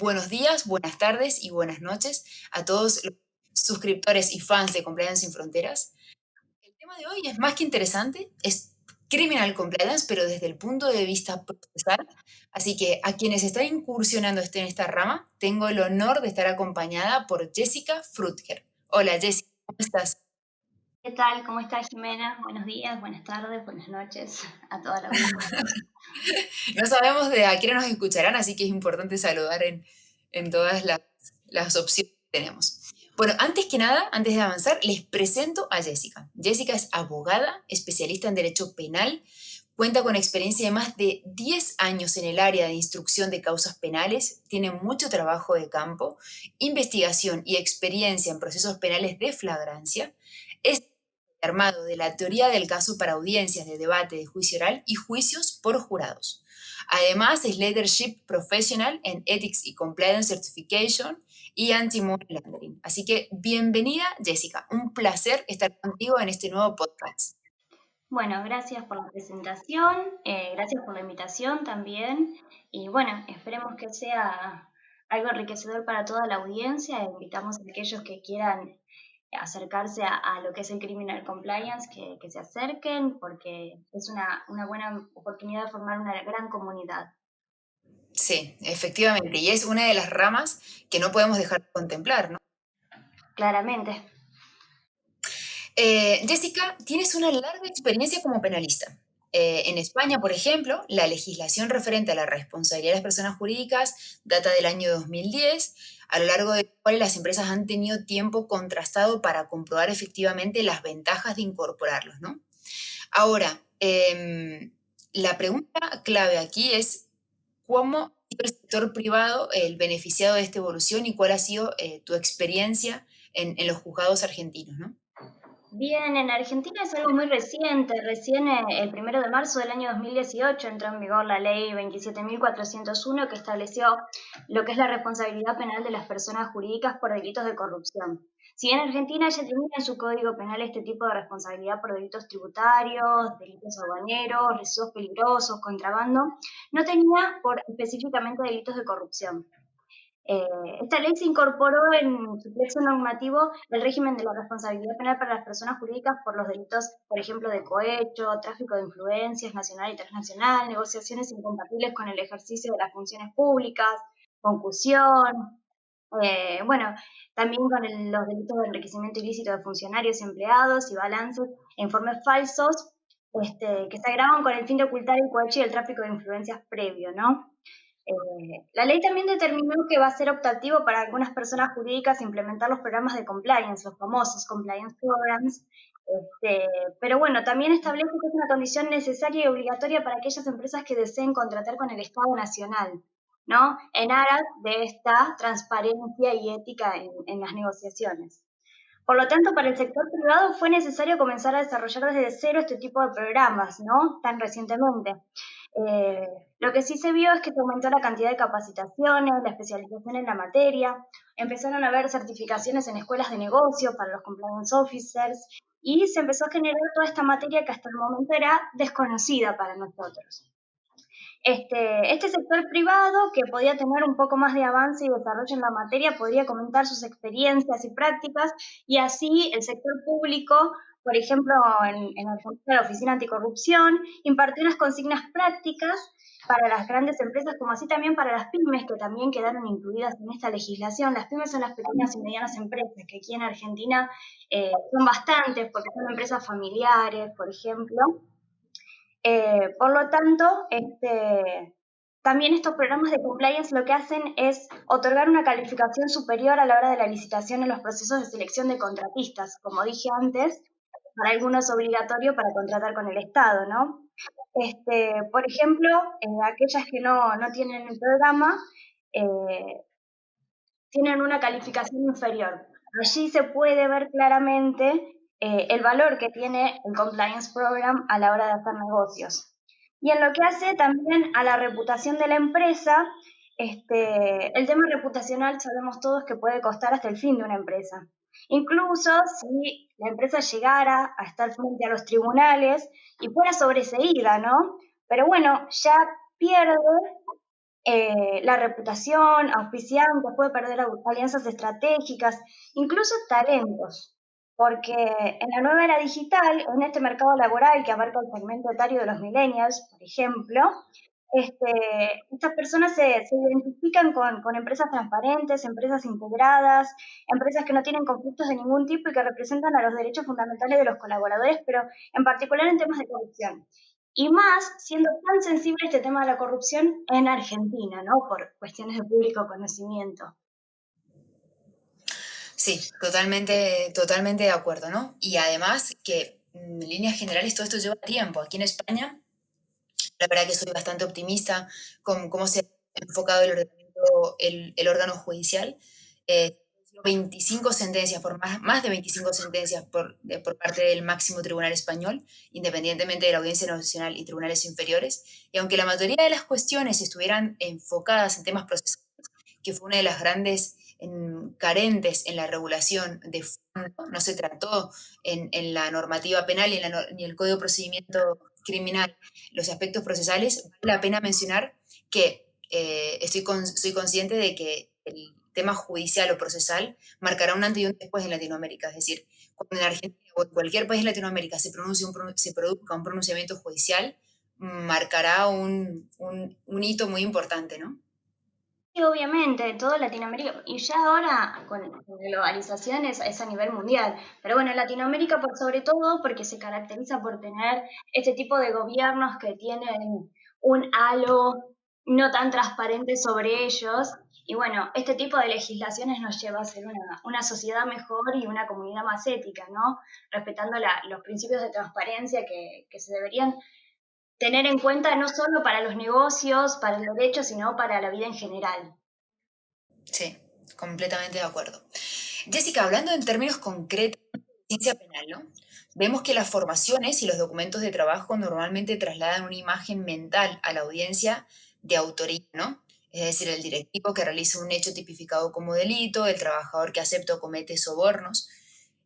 buenos días, buenas tardes y buenas noches a todos los suscriptores y fans de Compliance Sin Fronteras. El tema de hoy es más que interesante, es criminal compliance, pero desde el punto de vista procesal. Así que a quienes están incursionando en esta rama, tengo el honor de estar acompañada por Jessica Frutger. Hola Jessica, ¿cómo estás? ¿Qué tal? ¿Cómo estás, Jimena? Buenos días, buenas tardes, buenas noches a toda la audiencia. No sabemos de a quién nos escucharán, así que es importante saludar en todas las opciones que tenemos. Bueno, antes que nada, antes de avanzar, les presento a Jessica. Jessica es abogada, especialista en derecho penal, cuenta con experiencia de más de 10 años en el área de instrucción de causas penales, tiene mucho trabajo de campo, investigación y experiencia en procesos penales de flagrancia, es armado de la teoría del caso para audiencias de debate de juicio oral y juicios por jurados. Además, es Leadership Professional en Ethics y Compliance Certification y Anti-Money Laundering. Así que bienvenida, Jessica. Un placer estar contigo en este nuevo podcast. Bueno, gracias por la presentación, gracias por la invitación también. Y bueno, esperemos que sea algo enriquecedor para toda la audiencia. Invitamos a aquellos que quieran acercarse a lo que es el Criminal Compliance, que se acerquen, porque es una buena oportunidad de formar una gran comunidad. Sí, efectivamente. Y es una de las ramas que no podemos dejar de contemplar, ¿no? Claramente. Jessica, tienes una larga experiencia como penalista. En España, por ejemplo, la legislación referente a la responsabilidad de las personas jurídicas data del año 2010, a lo largo del cual las empresas han tenido tiempo contrastado para comprobar efectivamente las ventajas de incorporarlos, ¿no? Ahora, la pregunta clave aquí es, ¿cómo ha sido el sector privado el beneficiado de esta evolución y cuál ha sido tu experiencia en los juzgados argentinos, ¿no? Bien, en Argentina es algo muy reciente. Recién el 1 de marzo del año 2018 entró en vigor la ley 27.401 que estableció lo que es la responsabilidad penal de las personas jurídicas por delitos de corrupción. Si bien Argentina ya tenía en su código penal este tipo de responsabilidad por delitos tributarios, delitos aduaneros, residuos peligrosos, contrabando, no tenía por específicamente delitos de corrupción. Esta ley se incorporó en su plexo normativo el régimen de la responsabilidad penal para las personas jurídicas por los delitos, por ejemplo, de cohecho, tráfico de influencias nacional y transnacional, negociaciones incompatibles con el ejercicio de las funciones públicas, concusión, bueno, también con los delitos de enriquecimiento ilícito de funcionarios y empleados y balances e informes falsos, que se agravan con el fin de ocultar el cohecho y el tráfico de influencias previo, ¿no? La ley también determinó que va a ser optativo para algunas personas jurídicas implementar los programas de compliance, los famosos compliance programs, pero bueno, también establece que es una condición necesaria y obligatoria para aquellas empresas que deseen contratar con el Estado Nacional, ¿no? En aras de esta transparencia y ética en las negociaciones. Por lo tanto, para el sector privado fue necesario comenzar a desarrollar desde cero este tipo de programas, ¿no? Tan recientemente. Eh, lo que sí se vio es que se aumentó la cantidad de capacitaciones, la especialización en la materia, empezaron a haber certificaciones en escuelas de negocio para los compliance officers y se empezó a generar toda esta materia que hasta el momento era desconocida para nosotros. Este sector privado, que podía tener un poco más de avance y desarrollo en la materia, podría comentar sus experiencias y prácticas, y así el sector público, por ejemplo, en Argentina, la Oficina Anticorrupción, impartió unas consignas prácticas para las grandes empresas, como así también para las pymes, que también quedaron incluidas en esta legislación. Las pymes son las pequeñas y medianas empresas, que aquí en Argentina son bastantes, porque son empresas familiares, por ejemplo. Por lo tanto, también estos programas de compliance lo que hacen es otorgar una calificación superior a la hora de la licitación en los procesos de selección de contratistas. Como dije antes, para algunos obligatorio para contratar con el Estado, ¿no? Por ejemplo, aquellas que no tienen el programa eh, tienen una calificación inferior. Allí se puede ver claramente el valor que tiene el compliance program a la hora de hacer negocios. Y en lo que hace también a la reputación de la empresa, el tema reputacional sabemos todos que puede costar hasta el fin de una empresa. Incluso si la empresa llegara a estar frente a los tribunales y fuera sobreseída, ¿no? Pero bueno, ya pierde la reputación, auspiciantes, puede perder alianzas estratégicas, incluso talentos, porque en la nueva era digital, en este mercado laboral que abarca el segmento etario de los millennials, por ejemplo, estas personas se identifican con empresas transparentes, empresas integradas, empresas que no tienen conflictos de ningún tipo y que representan a los derechos fundamentales de los colaboradores, pero en particular en temas de corrupción. Y más siendo tan sensible este tema de la corrupción en Argentina, ¿no? Por cuestiones de público conocimiento. Sí, totalmente, totalmente de acuerdo, ¿no? Y además que en líneas generales todo esto lleva tiempo. Aquí en España, la verdad que soy bastante optimista con cómo se ha enfocado el órgano judicial. 25 sentencias, más de 25 sentencias por parte del máximo tribunal español, independientemente de la Audiencia Nacional y tribunales inferiores. Y aunque la mayoría de las cuestiones estuvieran enfocadas en temas procesales, que fue una de las grandes carentes en la regulación de fondo, no se trató en la normativa penal y en el Código de Procedimiento Criminal los aspectos procesales, vale la pena mencionar que soy consciente de que el tema judicial o procesal marcará un antes y un después en Latinoamérica. Es decir, cuando en Argentina o en cualquier país de Latinoamérica se produzca un pronunciamiento judicial, marcará un hito muy importante, ¿no? Y obviamente, todo Latinoamérica, y ya ahora con la globalización es a nivel mundial, pero bueno, Latinoamérica por sobre todo porque se caracteriza por tener este tipo de gobiernos que tienen un halo no tan transparente sobre ellos, y bueno, este tipo de legislaciones nos lleva a ser una sociedad mejor y una comunidad más ética, ¿no? Respetando los principios de transparencia que se deberían tener en cuenta no solo para los negocios, para el derecho, sino para la vida en general. Sí, completamente de acuerdo. Jessica, hablando en términos concretos de ciencia penal, ¿no? Vemos que las formaciones y los documentos de trabajo normalmente trasladan una imagen mental a la audiencia de autoría, ¿no? Es decir, el directivo que realiza un hecho tipificado como delito, el trabajador que acepta o comete sobornos.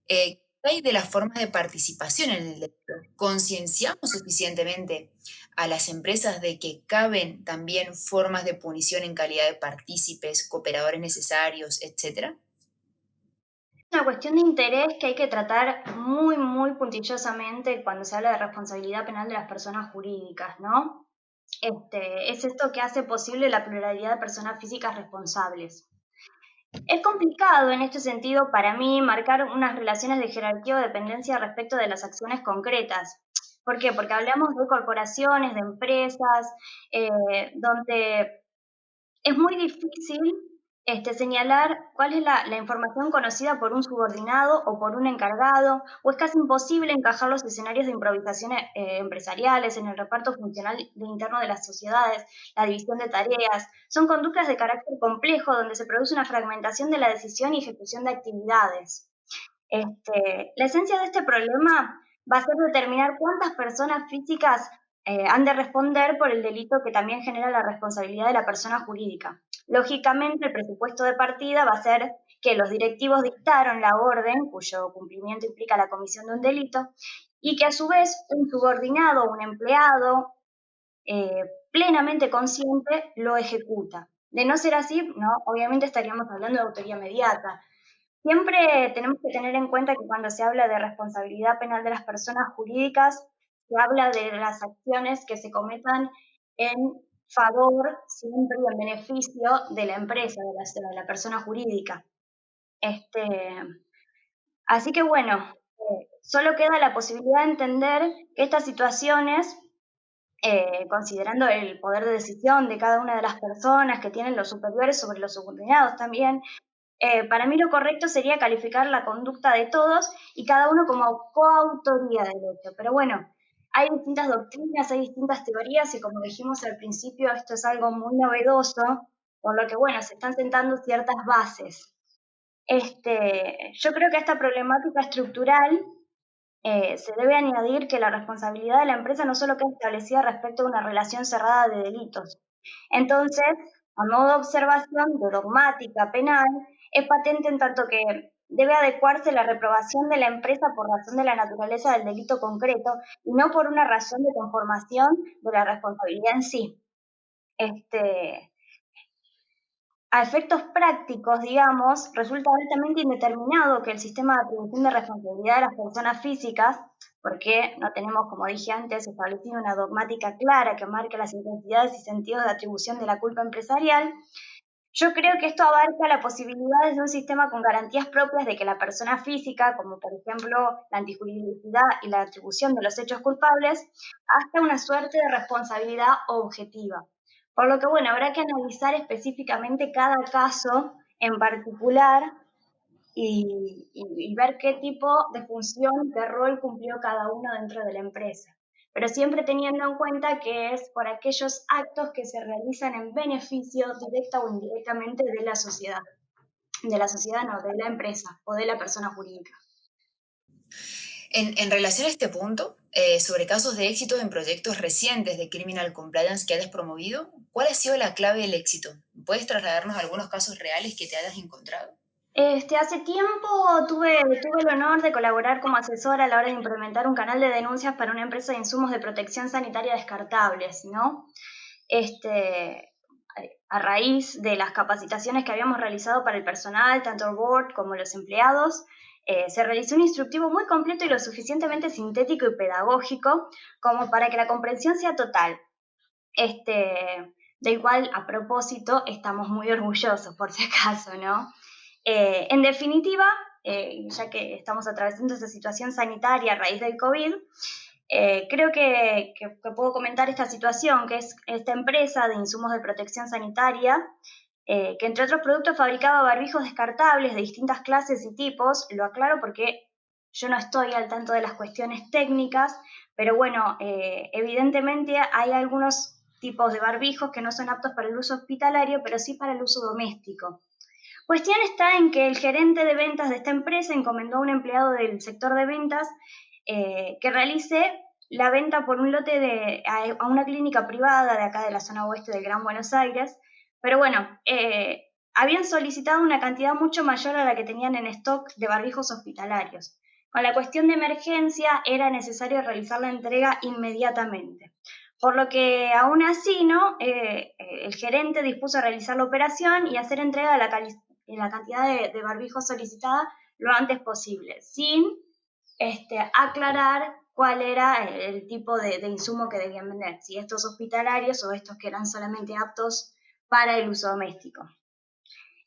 ¿Qué hay de las formas de participación en el delito? ¿Concienciamos suficientemente a las empresas de que caben también formas de punición en calidad de partícipes, cooperadores necesarios, etcétera? Una cuestión de interés que hay que tratar muy, muy puntillosamente cuando se habla de responsabilidad penal de las personas jurídicas, ¿no? Es esto que hace posible la pluralidad de personas físicas responsables. Es complicado en este sentido para mí marcar unas relaciones de jerarquía o dependencia respecto de las acciones concretas. ¿Por qué? Porque hablamos de corporaciones, de empresas, donde es muy difícil señalar cuál es la información conocida por un subordinado o por un encargado, o es casi imposible encajar los escenarios de improvisación empresariales en el reparto funcional interno de las sociedades, la división de tareas. Son conductas de carácter complejo donde se produce una fragmentación de la decisión y ejecución de actividades. La esencia de este problema va a ser determinar cuántas personas físicas han de responder por el delito que también genera la responsabilidad de la persona jurídica. Lógicamente, el presupuesto de partida va a ser que los directivos dictaron la orden, cuyo cumplimiento implica la comisión de un delito, y que a su vez un subordinado o un empleado eh, plenamente consciente lo ejecuta. De no ser así, no, obviamente estaríamos hablando de autoría mediata. Siempre tenemos que tener en cuenta que cuando se habla de responsabilidad penal de las personas jurídicas, se habla de las acciones que se cometan en favor, siempre y en beneficio de la empresa, de la persona jurídica. Este, Así que bueno, solo queda la posibilidad de entender que estas situaciones, considerando el poder de decisión de cada una de las personas que tienen los superiores sobre los subordinados también, para mí lo correcto sería calificar la conducta de todos y cada uno como coautoría del hecho. Pero bueno, hay distintas doctrinas, hay distintas teorías y como dijimos al principio, esto es algo muy novedoso, por lo que bueno, se están sentando ciertas bases. Yo creo que a esta problemática estructural se debe añadir que la responsabilidad de la empresa no solo queda establecida respecto a una relación cerrada de delitos. Entonces, a modo de observación de dogmática penal, es patente en tanto que debe adecuarse la reprobación de la empresa por razón de la naturaleza del delito concreto y no por una razón de conformación de la responsabilidad en sí. Este, A efectos prácticos, digamos, resulta altamente indeterminado que el sistema de atribución de responsabilidad de las personas físicas, porque no tenemos, como dije antes, establecido una dogmática clara que marque las intensidades y sentidos de atribución de la culpa empresarial. Yo creo que esto abarca la posibilidad de un sistema con garantías propias de que la persona física, como por ejemplo la antijuridicidad y la atribución de los hechos culpables, hasta una suerte de responsabilidad objetiva. Por lo que, bueno, habrá que analizar específicamente cada caso en particular y ver qué tipo de función, qué rol cumplió cada uno dentro de la empresa. Pero siempre teniendo en cuenta que es por aquellos actos que se realizan en beneficio directa o indirectamente de la sociedad no, de la empresa o de la persona jurídica. En relación a este punto, sobre casos de éxito en proyectos recientes de Criminal Compliance que hayas promovido, ¿cuál ha sido la clave del éxito? ¿Puedes trasladarnos algunos casos reales que te hayas encontrado? Hace tiempo tuve el honor de colaborar como asesora a la hora de implementar un canal de denuncias para una empresa de insumos de protección sanitaria descartables, ¿no? Este, a raíz de las capacitaciones que habíamos realizado para el personal, tanto el board como los empleados, se realizó un instructivo muy completo y lo suficientemente sintético y pedagógico como para que la comprensión sea total. Del cual, a propósito, estamos muy orgullosos, por si acaso, ¿no? En definitiva, ya que estamos atravesando esta situación sanitaria a raíz del COVID, creo que puedo comentar esta situación, que es esta empresa de insumos de protección sanitaria, que entre otros productos fabricaba barbijos descartables de distintas clases y tipos. Lo aclaro porque yo no estoy al tanto de las cuestiones técnicas, pero bueno, evidentemente hay algunos tipos de barbijos que no son aptos para el uso hospitalario, pero sí para el uso doméstico. Cuestión está en que el gerente de ventas de esta empresa encomendó a un empleado del sector de ventas que realice la venta por un lote a una clínica privada de acá de la zona oeste del Gran Buenos Aires, pero bueno, habían solicitado una cantidad mucho mayor a la que tenían en stock de barbijos hospitalarios. Con la cuestión de emergencia era necesario realizar la entrega inmediatamente. Por lo que aún así, ¿no? El gerente dispuso a realizar la operación y hacer entrega de la cantidad de barbijos solicitada lo antes posible, sin aclarar cuál era el tipo de insumo que debían vender, si estos hospitalarios o estos que eran solamente aptos para el uso doméstico.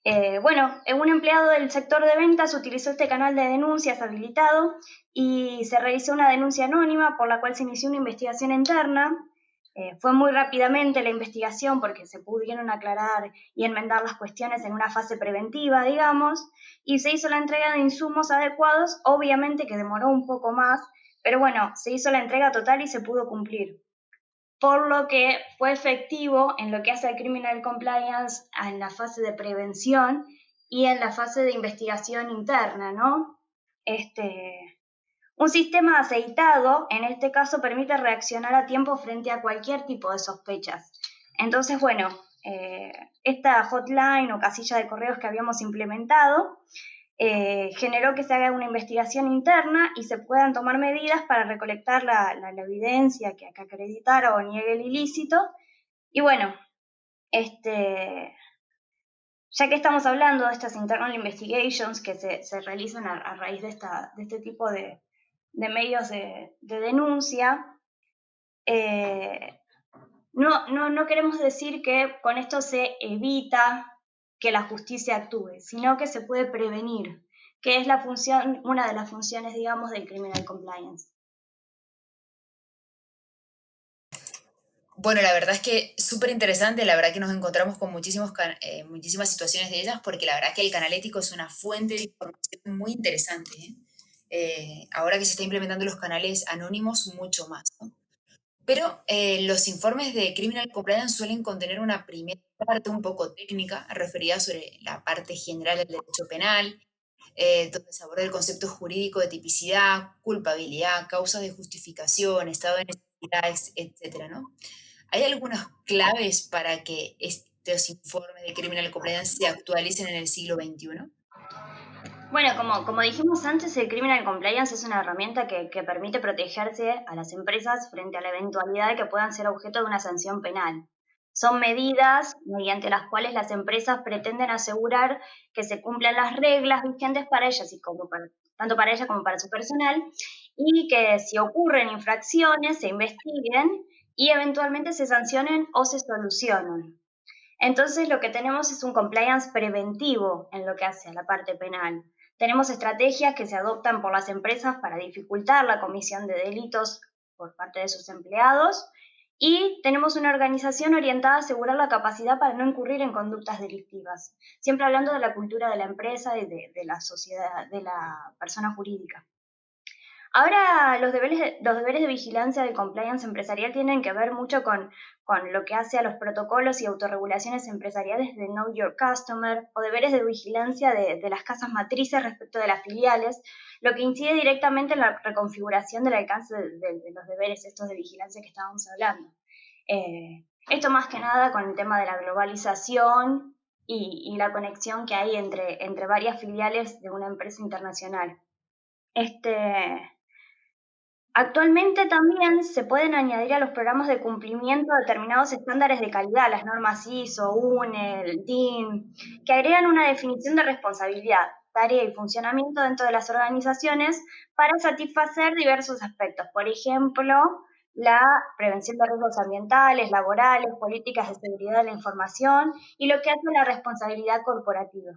Un empleado del sector de ventas utilizó este canal de denuncias habilitado y se realizó una denuncia anónima por la cual se inició una investigación interna. Fue muy rápidamente la investigación porque se pudieron aclarar y enmendar las cuestiones en una fase preventiva, digamos, y se hizo la entrega de insumos adecuados, obviamente que demoró un poco más, pero bueno, se hizo la entrega total y se pudo cumplir. Por lo que fue efectivo en lo que hace al criminal compliance en la fase de prevención y en la fase de investigación interna, ¿no? Un sistema aceitado, en este caso, permite reaccionar a tiempo frente a cualquier tipo de sospechas. Entonces, bueno, esta hotline o casilla de correos que habíamos implementado generó que se haga una investigación interna y se puedan tomar medidas para recolectar la evidencia que acreditara o niegue el ilícito. Y bueno, ya que estamos hablando de estas internal investigations que se realizan a raíz de este tipo de medios de denuncia, no queremos decir que con esto se evita que la justicia actúe, sino que se puede prevenir, que es una de las funciones, digamos, del criminal compliance. Bueno, la verdad es que súper interesante, la verdad que nos encontramos con muchísimas situaciones de ellas, porque la verdad que el canal ético es una fuente de información muy interesante, ¿eh? Ahora que se está implementando los canales anónimos, mucho más, ¿no? Pero los informes de Criminal Compliance suelen contener una primera parte un poco técnica, referida sobre la parte general del derecho penal, donde se aborda el concepto jurídico de tipicidad, culpabilidad, causas de justificación, estado de necesidad, etcétera, ¿no? ¿Hay algunas claves para que estos informes de Criminal Compliance se actualicen en el siglo XXI? Bueno, como dijimos antes, el criminal compliance es una herramienta que permite protegerse a las empresas frente a la eventualidad de que puedan ser objeto de una sanción penal. Son medidas mediante las cuales las empresas pretenden asegurar que se cumplan las reglas vigentes para ellas y tanto para ellas como para su personal, y que si ocurren infracciones se investiguen y eventualmente se sancionen o se solucionen. Entonces lo que tenemos es un compliance preventivo en lo que hace a la parte penal. Tenemos estrategias que se adoptan por las empresas para dificultar la comisión de delitos por parte de sus empleados y tenemos una organización orientada a asegurar la capacidad para no incurrir en conductas delictivas, siempre hablando de la cultura de la empresa y de la sociedad, de la persona jurídica. Ahora, los deberes de vigilancia de compliance empresarial tienen que ver mucho con lo que hace a los protocolos y autorregulaciones empresariales de Know Your Customer o deberes de vigilancia de las casas matrices respecto de las filiales, lo que incide directamente en la reconfiguración del alcance de los deberes estos de vigilancia que estábamos hablando. Esto más que nada con el tema de la globalización y la conexión que hay entre varias filiales de una empresa internacional. Actualmente también se pueden añadir a los programas de cumplimiento determinados estándares de calidad, las normas ISO, UNE, el DIN, que agregan una definición de responsabilidad, tarea y funcionamiento dentro de las organizaciones para satisfacer diversos aspectos. Por ejemplo, la prevención de riesgos ambientales, laborales, políticas de seguridad de la información y lo que hace a la responsabilidad corporativa.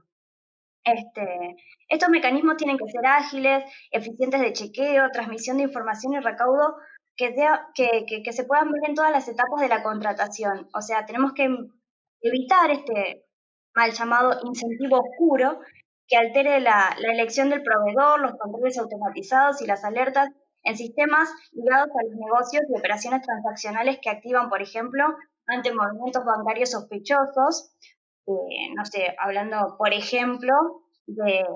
Estos mecanismos tienen que ser ágiles, eficientes de chequeo, transmisión de información y recaudo que se puedan ver en todas las etapas de la contratación. O sea, tenemos que evitar este mal llamado incentivo oscuro que altere la elección del proveedor, los controles automatizados y las alertas en sistemas ligados a los negocios y operaciones transaccionales que activan, por ejemplo, ante movimientos bancarios sospechosos, no sé, hablando, por ejemplo, de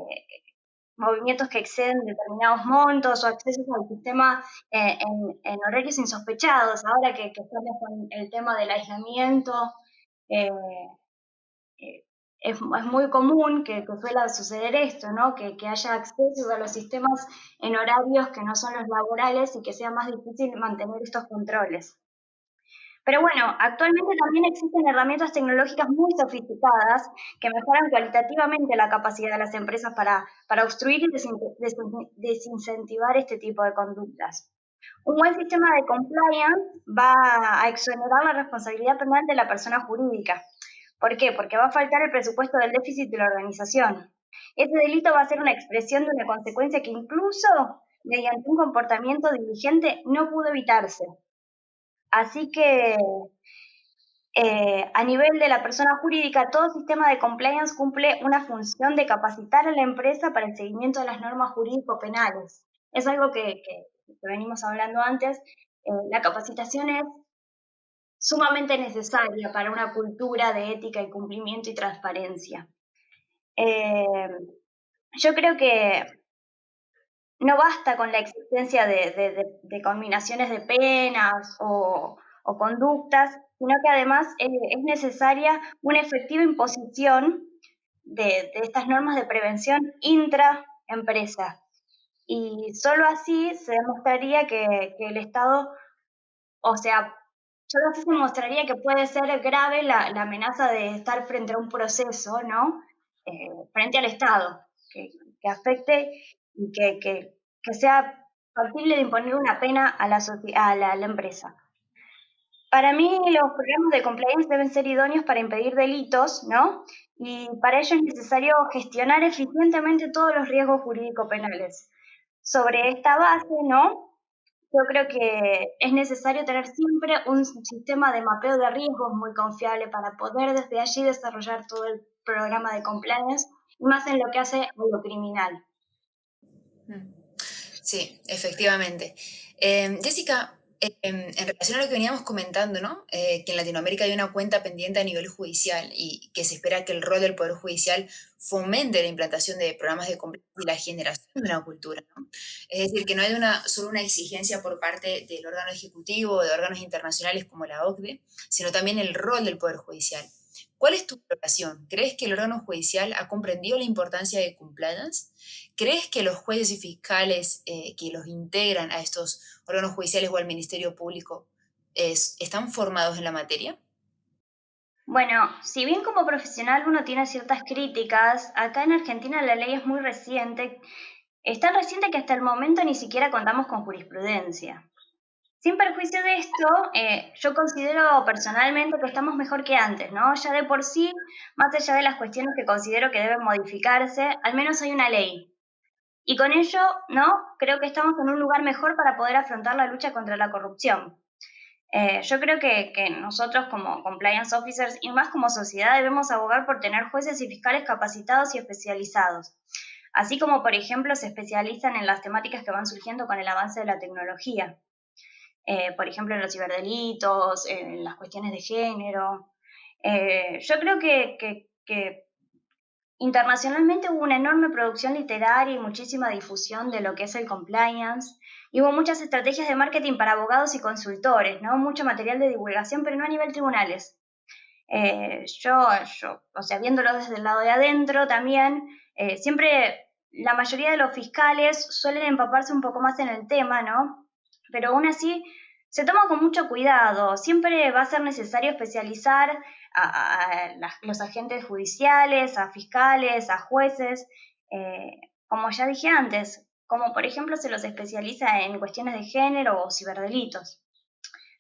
movimientos que exceden determinados montos o accesos al sistema en horarios insospechados. Ahora que estamos con el tema del aislamiento, eh, es muy común que suele suceder esto, ¿no? Que haya acceso a los sistemas en horarios que no son los laborales y que sea más difícil mantener estos controles. Pero bueno, actualmente también existen herramientas tecnológicas muy sofisticadas que mejoran cualitativamente la capacidad de las empresas para obstruir y desincentivar este tipo de conductas. Un buen sistema de compliance va a exonerar la responsabilidad penal de la persona jurídica. ¿Por qué? Porque va a faltar el presupuesto del déficit de la organización. Ese delito va a ser una expresión de una consecuencia que incluso mediante un comportamiento diligente no pudo evitarse. Así que a nivel de la persona jurídica, todo sistema de compliance cumple una función de capacitar a la empresa para el seguimiento de las normas jurídico-penales. Es algo que venimos hablando antes. La capacitación es sumamente necesaria para una cultura de ética y cumplimiento y transparencia. Yo creo que no basta con la existencia de conminaciones de penas o conductas, sino que además es necesaria una efectiva imposición de estas normas de prevención intraempresa. Y solo así se demostraría que el Estado, o sea, solo así se demostraría que puede ser grave la amenaza de estar frente a un proceso, ¿no? Frente al Estado, que afecte y que sea factible de imponer una pena a la empresa. Para mí, los programas de compliance deben ser idóneos para impedir delitos, ¿no? Y para ello es necesario gestionar eficientemente todos los riesgos jurídico-penales. Sobre esta base, ¿no? Yo creo que es necesario tener siempre un sistema de mapeo de riesgos muy confiable para poder desde allí desarrollar todo el programa de compliance, y más en lo que hace a lo criminal. Sí, efectivamente. Jessica, en relación a lo que veníamos comentando, ¿no? Que en Latinoamérica hay una cuenta pendiente a nivel judicial y que se espera que el rol del Poder Judicial fomente la implantación de programas de compliance y la generación de una cultura, ¿no? Es decir, que no hay solo una exigencia por parte del órgano ejecutivo o de órganos internacionales como la OCDE, sino también el rol del Poder Judicial. ¿Cuál es tu valoración? ¿Crees que el órgano judicial ha comprendido la importancia de compliance? ¿Crees que los jueces y fiscales que los integran a estos órganos judiciales o al Ministerio Público están formados en la materia? Bueno, si bien como profesional uno tiene ciertas críticas, acá en Argentina la ley es muy reciente, es tan reciente que hasta el momento ni siquiera contamos con jurisprudencia. Sin perjuicio de esto, yo considero personalmente que estamos mejor que antes, ¿no? Ya de por sí, más allá de las cuestiones que considero que deben modificarse, al menos hay una ley. Y con ello, ¿no? Creo que estamos en un lugar mejor para poder afrontar la lucha contra la corrupción. Yo creo que nosotros como compliance officers y más como sociedad debemos abogar por tener jueces y fiscales capacitados y especializados, así como por ejemplo se especializan en las temáticas que van surgiendo con el avance de la tecnología, por ejemplo en los ciberdelitos, en las cuestiones de género. Yo creo que internacionalmente hubo una enorme producción literaria y muchísima difusión de lo que es el compliance. Y hubo muchas estrategias de marketing para abogados y consultores, ¿no? Mucho material de divulgación, pero no a nivel tribunales. Yo, o sea, viéndolo desde el lado de adentro también, siempre la mayoría de los fiscales suelen empaparse un poco más en el tema, ¿no? Pero aún así se toma con mucho cuidado. Siempre va a ser necesario especializar los agentes judiciales, a fiscales, a jueces, como ya dije antes, como por ejemplo se los especializa en cuestiones de género o ciberdelitos.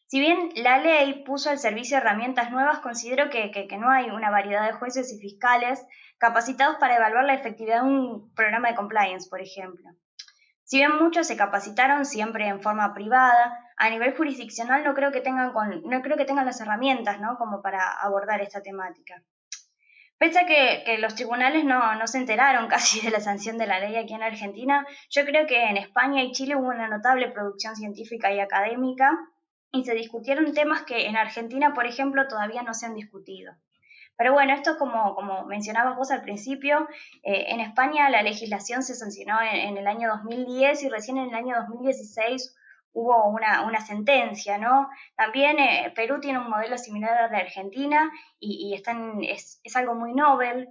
Si bien la ley puso al servicio herramientas nuevas, considero que no hay una variedad de jueces y fiscales capacitados para evaluar la efectividad de un programa de compliance, por ejemplo. Si bien muchos se capacitaron siempre en forma privada, a nivel jurisdiccional no creo que tengan las herramientas, ¿no? Como para abordar esta temática. Pese a que los tribunales no se enteraron casi de la sanción de la ley aquí en Argentina, yo creo que en España y Chile hubo una notable producción científica y académica y se discutieron temas que en Argentina, por ejemplo, todavía no se han discutido. Pero bueno, esto como mencionabas vos al principio, en España la legislación se sancionó en el año 2010 y recién en el año 2016 hubo una sentencia, ¿no? También Perú tiene un modelo similar al de Argentina es algo muy novel.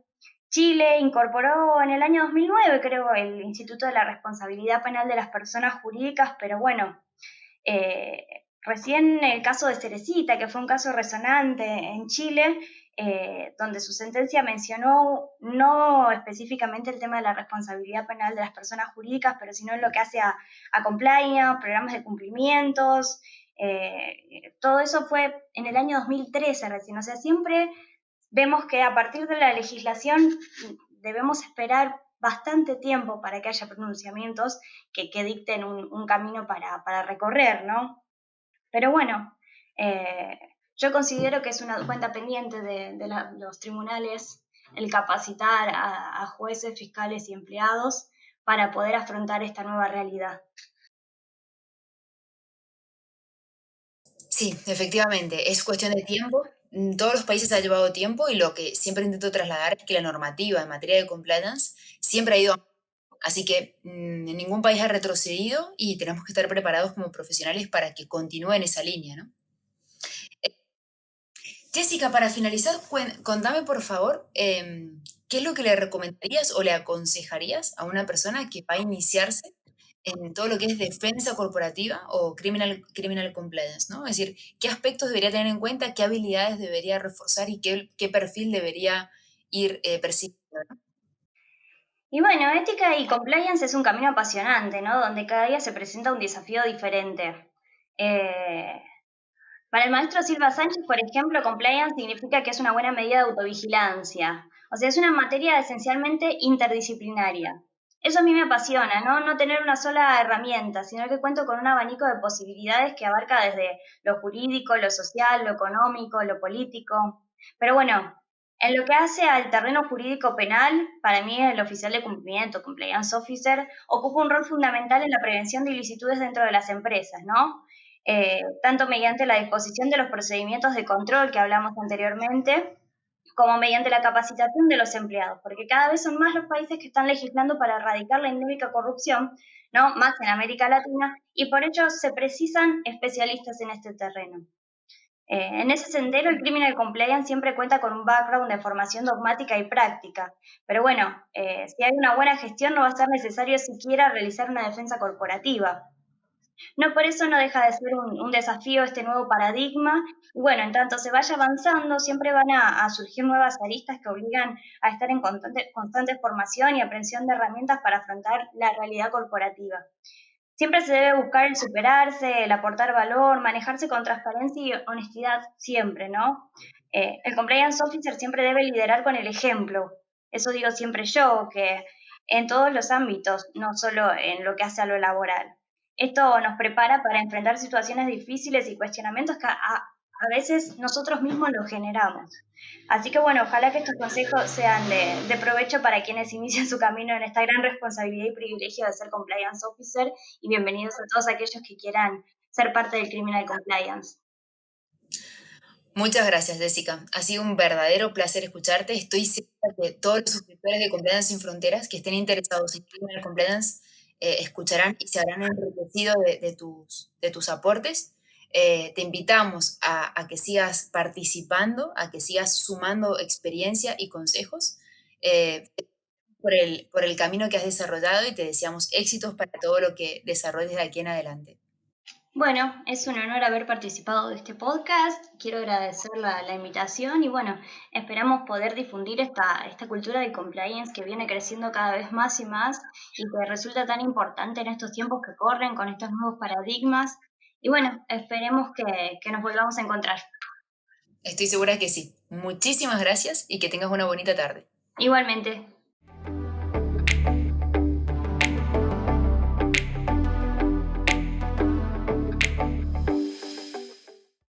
Chile incorporó en el año 2009, creo, el Instituto de la Responsabilidad Penal de las Personas Jurídicas, pero bueno, recién el caso de Cerecita, que fue un caso resonante en Chile, donde su sentencia mencionó no específicamente el tema de la responsabilidad penal de las personas jurídicas, pero sino en lo que hace a compliance, programas de cumplimientos. Todo eso fue en el año 2013 recién. O sea, siempre vemos que a partir de la legislación debemos esperar bastante tiempo para que haya pronunciamientos que dicten un camino para recorrer, ¿no? Pero bueno, eh, yo considero que es una cuenta pendiente de los tribunales el capacitar a jueces, fiscales y empleados para poder afrontar esta nueva realidad. Sí, efectivamente, es cuestión de tiempo. Todos los países ha llevado tiempo y lo que siempre intento trasladar es que la normativa en materia de compliance siempre ha ido. Así que ningún país ha retrocedido y tenemos que estar preparados como profesionales para que continúe en esa línea, ¿no? Jessica, para finalizar, contame por favor, ¿qué es lo que le recomendarías o le aconsejarías a una persona que va a iniciarse en todo lo que es defensa corporativa o criminal compliance, ¿no? Es decir, ¿qué aspectos debería tener en cuenta, qué habilidades debería reforzar y qué perfil debería ir persiguiendo, ¿no? Y bueno, ética y compliance es un camino apasionante, ¿no? Donde cada día se presenta un desafío diferente. Eh, Para el maestro Silva Sánchez, por ejemplo, compliance significa que es una buena medida de autovigilancia. O sea, es una materia esencialmente interdisciplinaria. Eso a mí me apasiona, ¿no? No tener una sola herramienta, sino que cuento con un abanico de posibilidades que abarca desde lo jurídico, lo social, lo económico, lo político. Pero bueno, en lo que hace al terreno jurídico penal, para mí el oficial de cumplimiento, compliance officer, ocupa un rol fundamental en la prevención de ilicitudes dentro de las empresas, ¿no? Tanto mediante la disposición de los procedimientos de control que hablamos anteriormente, como mediante la capacitación de los empleados, porque cada vez son más los países que están legislando para erradicar la endémica corrupción, ¿no? Más en América Latina, y por ello se precisan especialistas en este terreno. En ese sendero, el criminal compliance siempre cuenta con un background de formación dogmática y práctica, pero bueno, si hay una buena gestión no va a ser necesario siquiera realizar una defensa corporativa. No por eso no deja de ser un desafío este nuevo paradigma. Y bueno, en tanto se vaya avanzando, siempre van a surgir nuevas aristas que obligan a estar en constante formación y aprehensión de herramientas para afrontar la realidad corporativa. Siempre se debe buscar el superarse, el aportar valor, manejarse con transparencia y honestidad siempre, ¿no? El compliance officer siempre debe liderar con el ejemplo. Eso digo siempre yo, que en todos los ámbitos, no solo en lo que hace a lo laboral. Esto nos prepara para enfrentar situaciones difíciles y cuestionamientos que a veces nosotros mismos los generamos. Así que bueno, ojalá que estos consejos sean de provecho para quienes inician su camino en esta gran responsabilidad y privilegio de ser compliance officer, y bienvenidos a todos aquellos que quieran ser parte del Criminal Compliance. Muchas gracias, Jessica. Ha sido un verdadero placer escucharte. Estoy segura que todos los suscriptores de Compliance Sin Fronteras que estén interesados en Criminal Compliance escucharán y se habrán enriquecido de tus aportes. Te invitamos a que sigas participando, a que sigas sumando experiencia y consejos por el camino que has desarrollado y te deseamos éxitos para todo lo que desarrolles de aquí en adelante. Bueno, es un honor haber participado de este podcast. Quiero agradecer la invitación y bueno, esperamos poder difundir esta cultura de compliance que viene creciendo cada vez más y más y que resulta tan importante en estos tiempos que corren con estos nuevos paradigmas. Y bueno, esperemos que nos volvamos a encontrar. Estoy segura que sí. Muchísimas gracias y que tengas una bonita tarde. Igualmente.